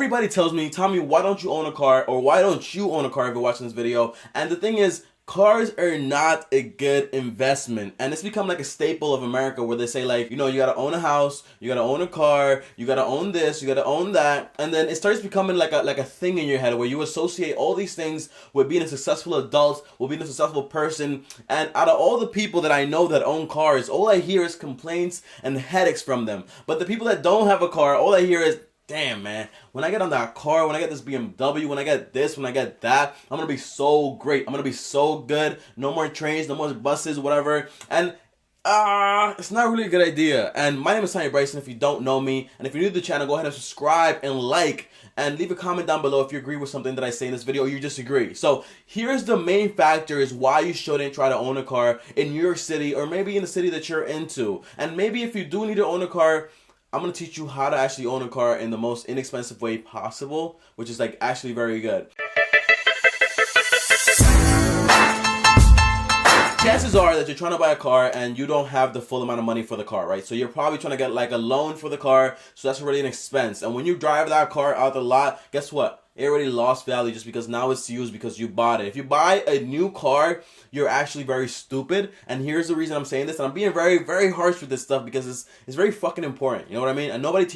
Everybody tells me, Tommy, why don't you own a car? Or why don't you own a car if you're watching this video? And the thing is, cars are not a good investment, and it's become like a staple of America where they say, like, you know, you gotta own a house, you gotta own a car, you gotta own this, you gotta own that, and then it starts becoming like a thing in your head where you associate all these things with being a successful adult, with being a successful person. And out of all the people that I know that own cars, all I hear is complaints and headaches from them. But the people that don't have a car, all I hear is, damn, man, when I get on that car, when I get this BMW, when I get this, when I get that, I'm going to be so great. I'm going to be so good. No more trains, no more buses, whatever. And it's not really a good idea. And my name is TommyBryson, if you don't know me. And if you're new to the channel, go ahead and subscribe and like. And leave a comment down below if you agree with something that I say in this video or you disagree. So here's the main factors why you shouldn't try to own a car in New York City, or maybe in the city that you're into. And maybe if you do need to own a car, I'm going to teach you how to actually own a car in the most inexpensive way possible, which is like actually very good. Chances are that you're trying to buy a car and you don't have the full amount of money for the car, right? So you're probably trying to get like a loan for the car, so that's already an expense. And when you drive that car out the lot, guess what? It already lost value just because now it's used because you bought it. If you buy a new car, you're actually very stupid. And here's the reason I'm saying this. And I'm being very, very harsh with this stuff because it's very fucking important. You know what I mean? And nobody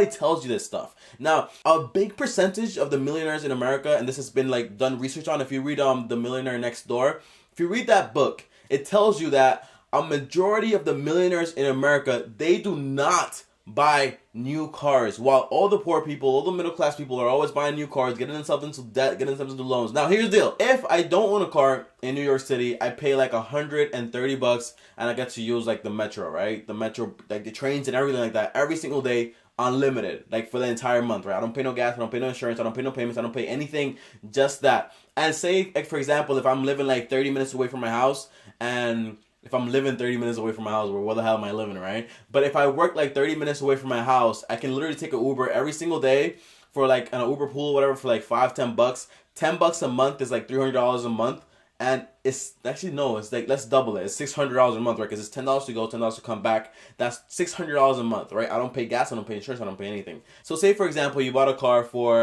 tells you this stuff. Now, a big percentage of the millionaires in America, and this has been like done research on. If you read The Millionaire Next Door, if you read that book, it tells you that a majority of the millionaires in America, they do not buy new cars, while all the poor people, all the middle class people are always buying new cars, getting themselves into debt, getting themselves into loans. Now here's the deal. If I don't own a car in New York City, I pay like $130 and I get to use like the metro, right? The metro, like the trains and everything like that every single day, unlimited, like for the entire month, right? I don't pay no gas, I don't pay no insurance, I don't pay no payments, I don't pay anything, just that. And say, like, for example, if I'm living like 30 minutes away from my house, and if I'm living 30 minutes away from my house, where the hell am I living, right? But if I work like 30 minutes away from my house, I can literally take an Uber every single day for like an Uber pool or whatever for like $5-10 bucks. $10 a month is like $300 a month. And it's actually, no, it's like, let's double it. It's $600 a month, right? Because it's $10 to go, $10 to come back. That's $600 a month, right? I don't pay gas, I don't pay insurance, I don't pay anything. So say, for example, you bought a car for,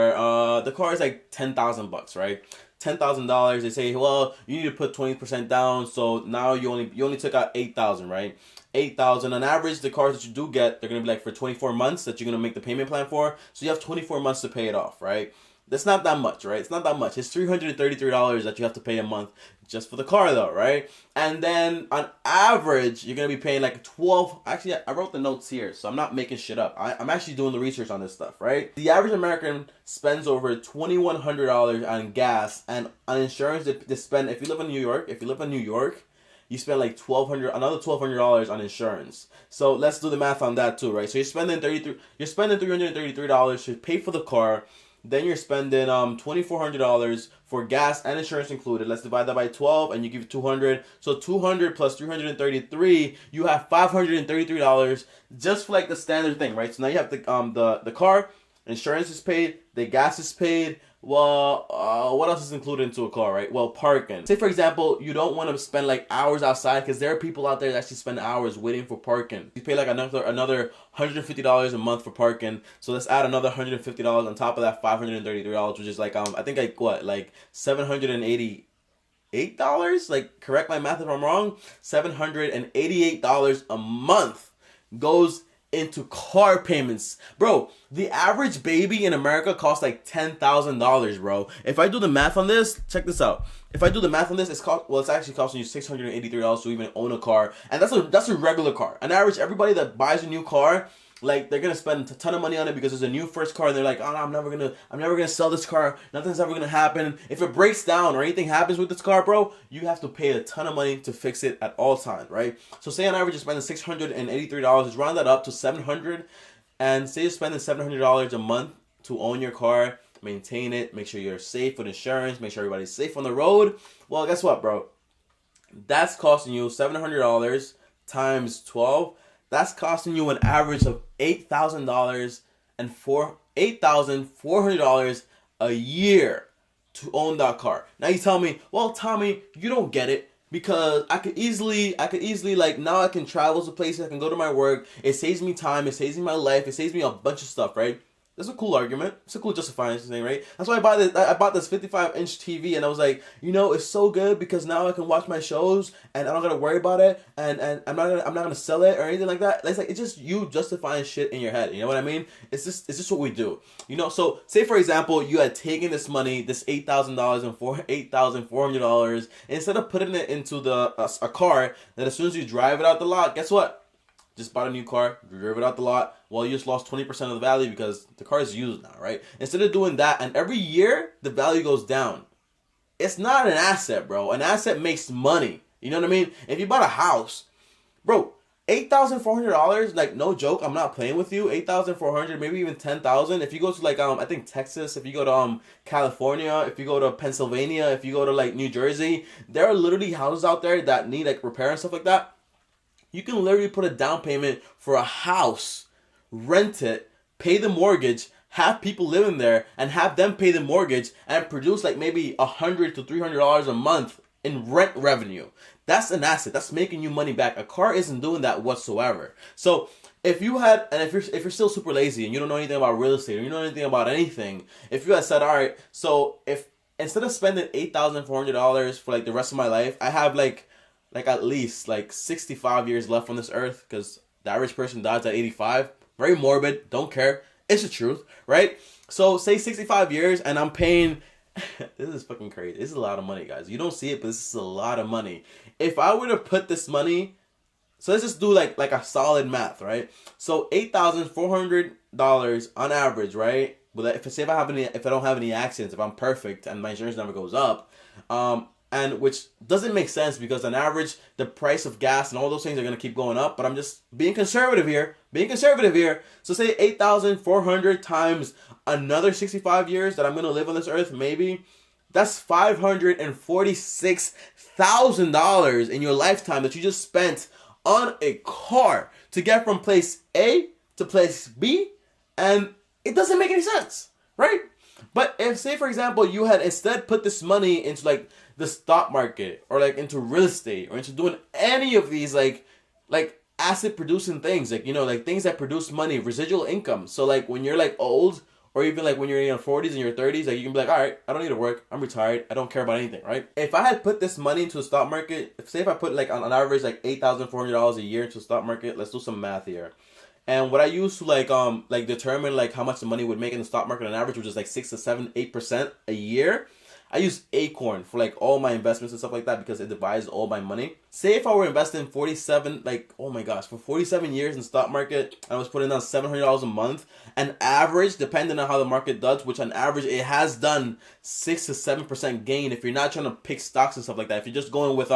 the car is like 10,000 bucks, right? $10,000, they say, well, you need to put 20% down, so now you only took out 8,000, right? 8,000 on average. The cars that you do get, they're gonna be like for 24 months that you're gonna make the payment plan for, so you have 24 months to pay it off, right? That's not that much, right? It's not that much. It's $333 that you have to pay a month just for the car, though, right? And then on average, you're gonna be paying like 12. Actually, I wrote the notes here, so I'm not making shit up. I'm actually doing the research on this stuff, right? The average American spends over $2,100 on gas, and on insurance they spend. If you live in New York, you spend like another $1,200 on insurance. So let's do the math on that too, right? So you're spending $333 to pay for the car. Then you're spending $2,400 for gas and insurance included. Let's divide that by 12 and you give it 200. So 200 plus 333, you have $533 just for like the standard thing, right? So now you have the car, insurance is paid, the gas is paid. Well, what else is included into a car, right? Well, parking. Say, for example, you don't want to spend like hours outside, because there are people out there that actually spend hours waiting for parking. You pay like another $150 a month for parking. So let's add another $150 on top of that $533, which is like I think like what, like $788. Like, correct my math if I'm wrong. $788 a month goes into car payments. Bro, the average baby in America costs like $10,000, bro. If I do the math on this, check this out. If I do the math on this, it's actually costing you $683 to even own a car. And that's a regular car. On average, everybody that buys a new car, like, they're gonna spend a ton of money on it because it's a new first car, and they're like, oh, no, I'm never gonna sell this car. Nothing's ever gonna happen. If it breaks down or anything happens with this car, bro, you have to pay a ton of money to fix it at all times, right? So say on average you're spending $683. Just round that up to $700, and say you're spending $700 a month to own your car, maintain it, make sure you're safe with insurance, make sure everybody's safe on the road. Well, guess what, bro? That's costing you $700 times 12. That's costing you an average of $8,400 a year to own that car. Now you tell me, well, Tommy, you don't get it, because I could easily like, now I can travel to places, I can go to my work, it saves me time, it saves me my life, it saves me a bunch of stuff, right? That's a cool argument. It's a cool justifying thing, right? That's why I bought this 55-inch TV, and I was like, it's so good because now I can watch my shows and I don't gotta worry about it, and I'm not gonna sell it or anything like that. It's just you justifying shit in your head. You know what I mean? It's just what we do. So say for example, you had taken this money, this $8,000 and $8,400, instead of putting it into a car that as soon as you drive it out the lot, guess what? Just bought a new car, drove it out the lot. Well, you just lost 20% of the value because the car is used now, right? Instead of doing that, and every year the value goes down. It's not an asset, bro. An asset makes money. You know what I mean? If you bought a house, bro, $8,400, like no joke, I'm not playing with you. $8,400, maybe even $10,000. If you go to like I think Texas, if you go to California, if you go to Pennsylvania, if you go to like New Jersey, there are literally houses out there that need like repair and stuff like that. You can literally put a down payment for a house, rent it, pay the mortgage, have people living there, and have them pay the mortgage and produce like maybe $100 to $300 a month in rent revenue. That's an asset. That's making you money back. A car isn't doing that whatsoever. So if you're still super lazy and you don't know anything about real estate or you don't know anything about anything, if you had said, all right, so if instead of spending $8,400 for like the rest of my life, I have like at least like 65 years left on this earth, because the average person dies at 85. Very morbid. Don't care. It's the truth, right? So say 65 years and I'm paying, this is fucking crazy. This is a lot of money, guys. You don't see it, but this is a lot of money. If I were to put this money, so let's just do like a solid math, right? So $8,400 on average, right? But if I don't have any accidents, if I'm perfect and my insurance never goes up, and which doesn't make sense because on average, the price of gas and all those things are going to keep going up. But I'm just being conservative here. So say 8,400 times another 65 years that I'm going to live on this earth, maybe. That's $546,000 in your lifetime that you just spent on a car to get from place A to place B. And it doesn't make any sense, right? But if, say, for example, you had instead put this money into like the stock market or like into real estate or into doing any of these like asset producing things, like, like things that produce money, residual income. So like when you're like old or even like when you're in your 40s and your 30s, like you can be like, all right, I don't need to work. I'm retired. I don't care about anything, right? If I had put this money into the stock market, say if I put like on average like $8,400 a year into the stock market, let's do some math here. And what I used to like determine like how much the money would make in the stock market on average, which is like 6 to 7, 8% a year. I use Acorn for like all my investments and stuff like that because it divides all my money. Say if I were investing 47 years in the stock market, and I was putting down $700 a month, an average, depending on how the market does, which on average it has done 6 to 7% gain if you're not trying to pick stocks and stuff like that. If you're just going with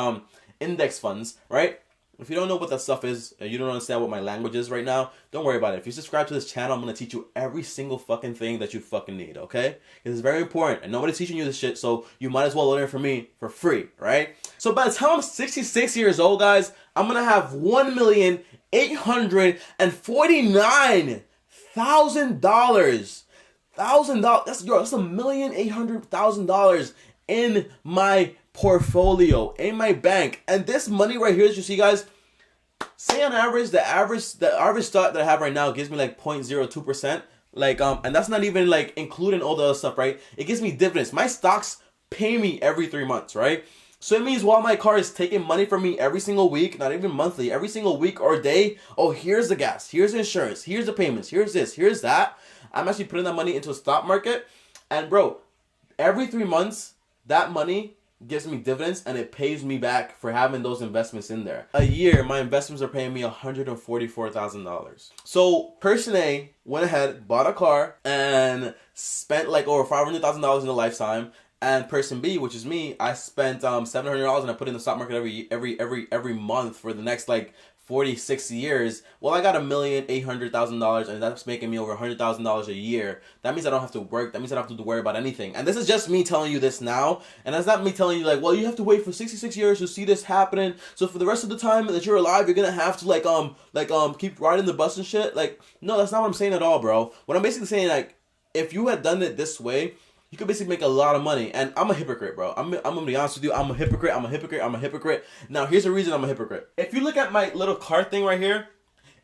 index funds, right? If you don't know what that stuff is, and you don't understand what my language is right now, don't worry about it. If you subscribe to this channel, I'm going to teach you every single fucking thing that you fucking need, okay? It's very important, and nobody's teaching you this shit, so you might as well learn it from me for free, right? So by the time I'm 66 years old, guys, I'm going to have $1,849,000. That's $1,800,000 in my portfolio, in my bank. And this money right here that you see, guys, say on average, the average stock that I have right now gives me like 0.02%. Like, and that's not even like including all the other stuff, right? It gives me dividends. My stocks pay me every 3 months, right? So it means while my car is taking money from me every single week, not even monthly, every single week or day, oh, here's the gas, here's the insurance, here's the payments, here's this, here's that. I'm actually putting that money into a stock market. And bro, every 3 months, that money gives me dividends and it pays me back for having those investments in there. A year, my investments are paying me $144,000. So person A went ahead, bought a car, and spent like over $500,000 in a lifetime. And person B, which is me, I spent $700 and I put in the stock market every month for the next like 46 years. Well, I got $1,800,000 and that's making me over $100,000 a year. That means I don't have to work. That means I don't have to worry about anything. And this is just me telling you this now. And that's not me telling you like, well, you have to wait for 66 years to see this happening. So for the rest of the time that you're alive, you're gonna have to keep riding the bus and shit. Like, no, that's not what I'm saying at all, bro. What I'm basically saying, like, if you had done it this way, you could basically make a lot of money. And I'm a hypocrite, bro. I'm gonna be honest with you. I'm a hypocrite. Now, here's the reason I'm a hypocrite. If you look at my little card thing right here,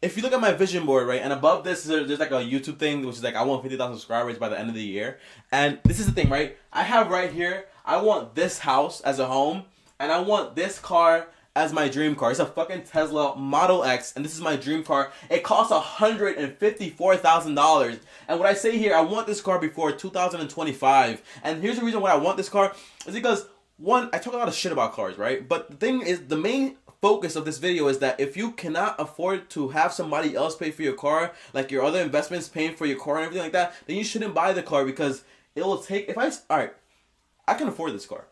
if you look at my vision board, right, and above this, there's like a YouTube thing, which is like, I want 50,000 subscribers by the end of the year. And this is the thing, right? I have right here, I want this house as a home, and I want this car as my dream car. It's a fucking Tesla Model X, and this is my dream car. It costs $154,000. And what I say here, I want this car before 2025. And here's the reason why I want this car, is because, one, I talk a lot of shit about cars, right? But the thing is, the main focus of this video is that if you cannot afford to have somebody else pay for your car, like your other investments paying for your car and everything like that, then you shouldn't buy the car, because it will take, alright, I can afford this car.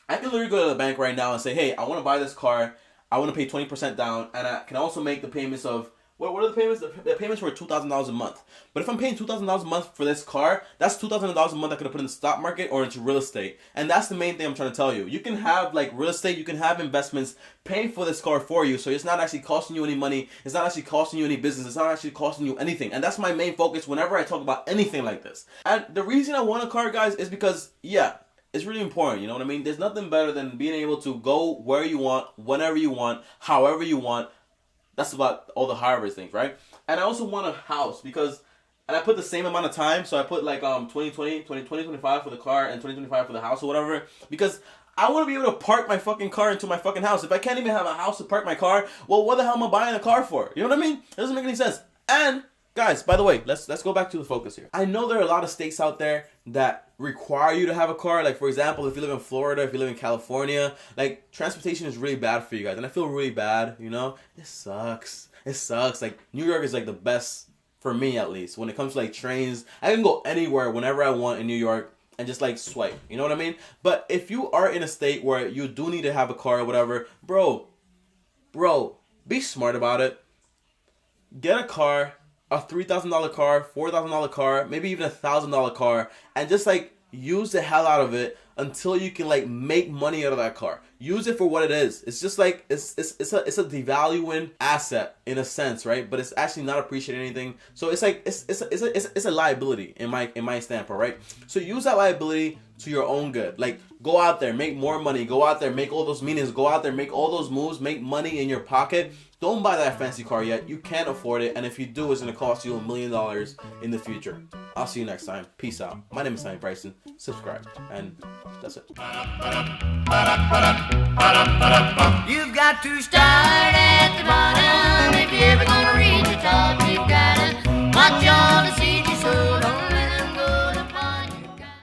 I can literally go to the bank right now and say, hey, I want to buy this car. I want to pay 20% down, and I can also make the payments of, what are the payments? The payments were $2,000 a month. But if I'm paying $2,000 a month for this car, that's $2,000 a month I could have put in the stock market or into real estate. And that's the main thing I'm trying to tell you. You can have like real estate, you can have investments paying for this car for you, so it's not actually costing you any money. It's not actually costing you any business. It's not actually costing you anything. And that's my main focus whenever I talk about anything like this. And the reason I want a car, guys, is because, yeah, it's really important, you know what I mean? There's nothing better than being able to go where you want, whenever you want, however you want. That's about all the however things, right? And I also want a house because, and I put the same amount of time, so I put like 2025 for the car and 2025 for the house or whatever, because I want to be able to park my fucking car into my fucking house. If I can't even have a house to park my car, well, what the hell am I buying a car for? You know what I mean? It doesn't make any sense. And guys, by the way, let's go back to the focus here. I know there are a lot of states out there that require you to have a car. Like, for example, if you live in Florida, if you live in California, like, transportation is really bad for you guys. And I feel really bad, you know? It sucks. It sucks. Like, New York is, like, the best, for me at least, when it comes to, like, trains. I can go anywhere whenever I want in New York and just, like, swipe. You know what I mean? But if you are in a state where you do need to have a car or whatever, bro, be smart about it. Get a car, a $3,000 car, $4,000 car, maybe even a $1,000 car, and just like use the hell out of it until you can like make money out of that car. Use it for what it is. It's just like it's a devaluing asset in a sense, right? But it's actually not appreciating anything. So it's like it's a liability in my standpoint, right? So use that liability to your own good. Like, go out there, make more money. Go out there, make all those meetings. Go out there, make all those moves. Make money in your pocket. Don't buy that fancy car yet. You can't afford it. And if you do, it's going to cost you $1 million in the future. I'll see you next time. Peace out. My name is TommyBryson. Subscribe. And that's it. You've got to start at the bottom.